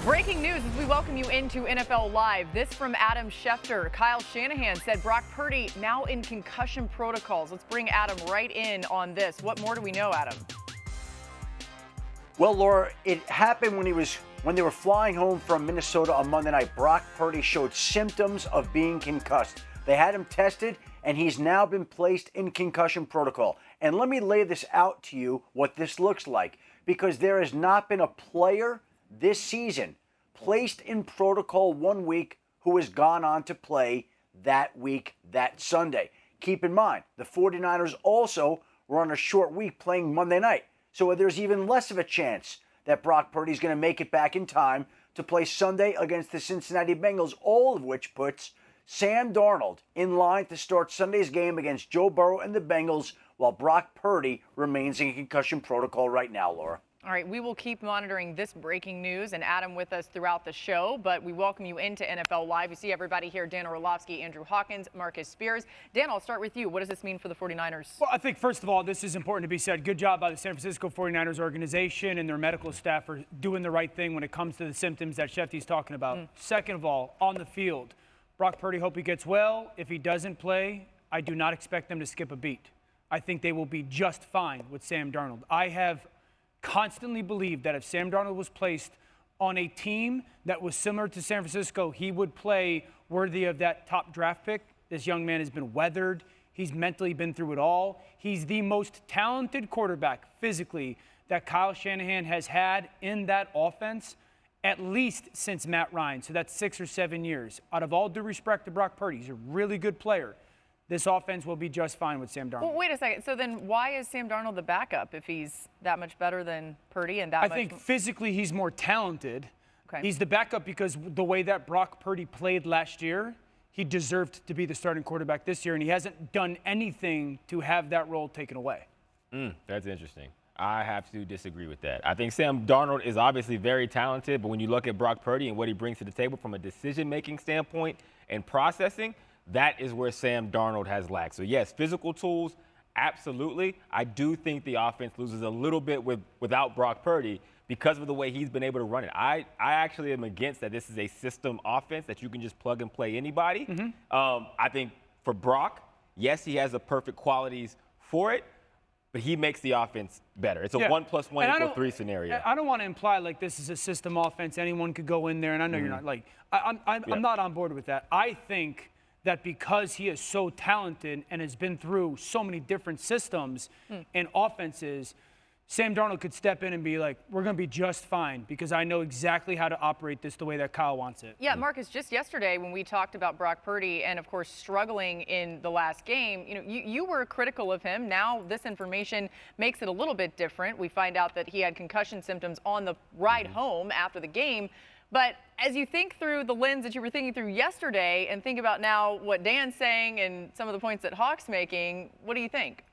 Breaking news as we welcome you into NFL Live. This from Adam Schefter. Kyle Shanahan said Brock Purdy now in concussion protocols. Let's bring Adam right in on this. What more do we know, Adam? Well, Laura, it happened when they were flying home from Minnesota on Monday night. Brock Purdy showed symptoms of being concussed. They had him tested, and he's now been placed in concussion protocol. And let me lay this out to you, what this looks like, because there has not been a player this season placed in protocol 1 week who has gone on to play that week, that Sunday. Keep in mind, the 49ers also were on a short week playing Monday night. So there's even less of a chance that Brock Purdy is going to make it back in time to play Sunday against the Cincinnati Bengals, all of which puts Sam Darnold in line to start Sunday's game against Joe Burrow and the Bengals, while Brock Purdy remains in concussion protocol right now, Laura. All right, we will keep monitoring this breaking news and Adam with us throughout the show, but we welcome you into NFL Live. You see everybody here, Dan Orlovsky, Andrew Hawkins, Marcus Spears. Dan, I'll start with you. What does this mean for the 49ers? Well, I think, first of all, this is important to be said. Good job by the San Francisco 49ers organization and their medical staff for doing the right thing when it comes to the symptoms that Schefter's talking about. Second of all, on the field, Brock Purdy, hope he gets well. If he doesn't play, I do not expect them to skip a beat. I think they will be just fine with Sam Darnold. I have constantly believed that if Sam Darnold was placed on a team that was similar to San Francisco, he would play worthy of that top draft pick. This young man has been weathered. He's mentally been through it all. He's the most talented quarterback physically that Kyle Shanahan has had in that offense, at least since Matt Ryan. So that's 6 or 7 years. Out of all due respect to Brock Purdy, he's a really good player. This offense will be just fine with Sam Darnold. Well, wait a second. So then why is Sam Darnold the backup if he's that much better than Purdy and that much? I think physically he's more talented. Okay. He's the backup because the way that Brock Purdy played last year, he deserved to be the starting quarterback this year, and he hasn't done anything to have that role taken away. That's interesting. I have to disagree with that. I think Sam Darnold is obviously very talented, but when you look at Brock Purdy and what he brings to the table from a decision-making standpoint and processing, that is where Sam Darnold has lacked. So, yes, physical tools, absolutely. I do think the offense loses a little bit without Brock Purdy because of the way he's been able to run it. I actually am against that this is a system offense that you can just plug and play anybody. I think for Brock, yes, he has the perfect qualities for it, but he makes the offense better. It's a 1 + 1 = 3 scenario. I don't want to imply like this is a system offense. Anyone could go in there, and I know you're not. Like, I'm not on board with that. I think that because he is so talented and has been through so many different systems and offenses, Sam Darnold could step in and be like, we're going to be just fine because I know exactly how to operate this the way that Kyle wants it. Yeah, Marcus, just yesterday when we talked about Brock Purdy and, of course, struggling in the last game, you were critical of him. Now this information makes it a little bit different. We find out that he had concussion symptoms on the ride home after the game. But as you think through the lens that you were thinking through yesterday and think about now what Dan's saying and some of the points that Hawk's making, what do you think?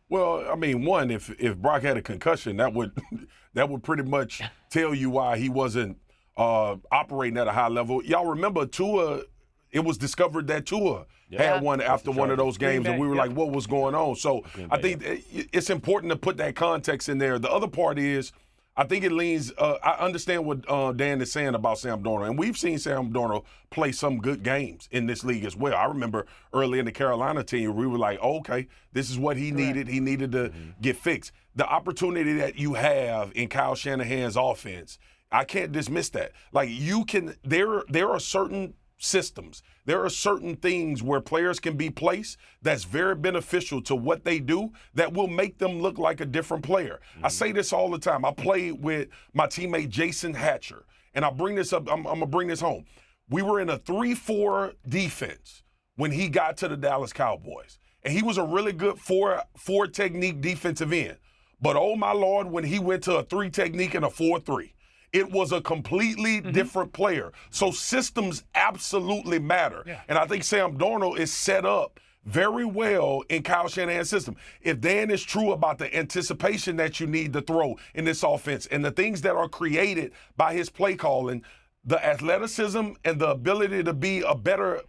Well, I mean, one, if Brock had a concussion, that would pretty much tell you why he wasn't operating at a high level. Y'all remember Tua? It was discovered that Tua had one after one of those games, and we were like, what was going on? So I think it's important to put that context in there. The other part is, I think it leans I understand what Dan is saying about Sam Darnold, and we've seen Sam Darnold play some good games in this league as well. I remember early in the Carolina team, we were like, okay, this is what he needed. He needed to get fixed. The opportunity that you have in Kyle Shanahan's offense, I can't dismiss that. Like, you can – there are certain systems. There are certain things where players can be placed that's very beneficial to what they do that will make them look like a different player. I say this all the time. I played with my teammate Jason Hatcher, and I bring this up. I'm going to bring this home. We were in a 3-4 defense when he got to the Dallas Cowboys, and he was a really good four technique defensive end. But, oh, my Lord, when he went to a 3 technique and a 4-3, it was a completely different player. So systems absolutely matter. Yeah. And I think Sam Darnold is set up very well in Kyle Shanahan's system. If Dan is true about the anticipation that you need to throw in this offense and the things that are created by his play calling, the athleticism and the ability to be a better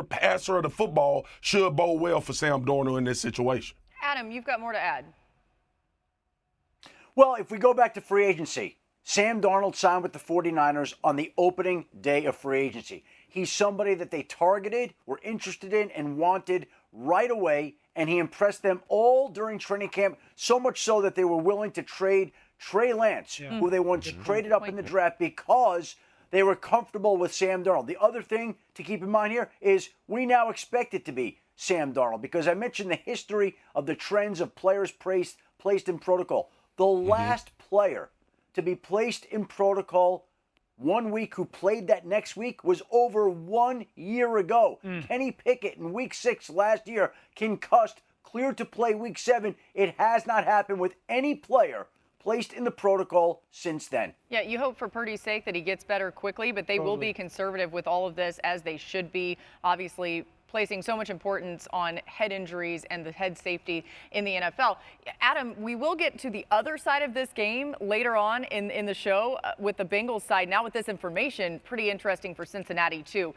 passer of the football should bode well for Sam Darnold in this situation. Adam, you've got more to add. Well, if we go back to free agency, Sam Darnold signed with the 49ers on the opening day of free agency. He's somebody that they targeted, were interested in, and wanted right away, and he impressed them all during training camp, so much so that they were willing to trade Trey Lance, who they once traded up in the draft, because they were comfortable with Sam Darnold. The other thing to keep in mind here is we now expect it to be Sam Darnold, because I mentioned the history of the trends of players placed in protocol. The last player to be placed in protocol 1 week who played that next week was over 1 year ago. Kenny Pickett in week 6 last year, concussed, cleared to play week 7. It has not happened with any player placed in the protocol since then. Yeah, you hope for Purdy's sake that he gets better quickly, but they will be conservative with all of this, as they should be. Obviously, placing so much importance on head injuries and the head safety in the NFL. Adam, we will get to the other side of this game later on in the show with the Bengals side. Now with this information, pretty interesting for Cincinnati too.